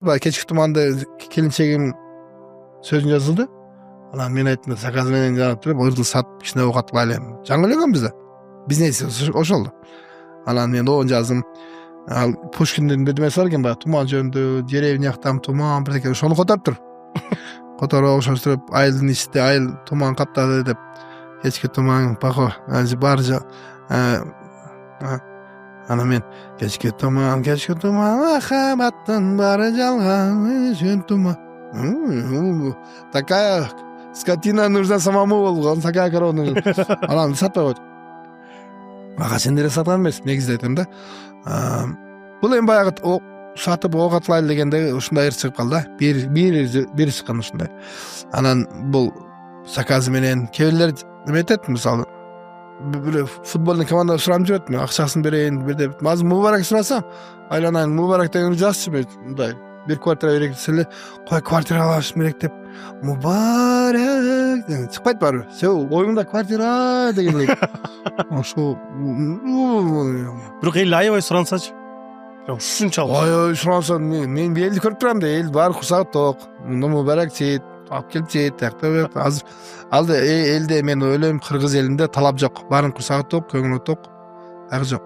баягы кечки туманда келинчегим сөзүн жазылды. Анан мен айттым, заказ менен жанагы туруп ырдыл сатып кичине оокат кылайлы эми. Жаңы эле биз да. Бизнес ошол. Анан мен обун жаздым. Ал Пушкиндин бирдемеси бар экен, баягы туман жөнүндө, деревняктан туман бирдеке, ошону которуптур. Которуп ошоштуруп, айылдын ичинде айыл туман каптады деп, кечки туман пахо бар. Анан мен кечки туман, махаббаттын баары жалган, үчүн туман. Такая скотина нужна самому болгон, такая корона. Анан сатпай койдум. Ага, сен деле саткан эмес, негизде айтам да. Бул эми баягы сатып ок атлайлы дегенде ушундай ыр чыгып калды да. Бир чыккан ушундай. Анан бул заказы менен кээ бирлер эме айтат, мисалы бир футболдун команда сурап жүрөт, мен акчасын берейин, бирде азыр мубарак сурасам, айланайын, мубарак деген жазчы мындай. Бир квартира берек десе, кой квартира алышым керек деп, мубарак деген чыкпайт баары. Сен оюңда квартира дегендей. Ошо бирок эл аябай сурансачы. Ушунчалык. Ой, суранса мен элди көрүп турам да, эл баары курсагы ток. Мубарак чейт, алып келип чейт, тактап азыр алды элде мен ойлойм, кыргыз элинде талап жок. Баарын курсагы ток, көңүлү ток. Ак жок.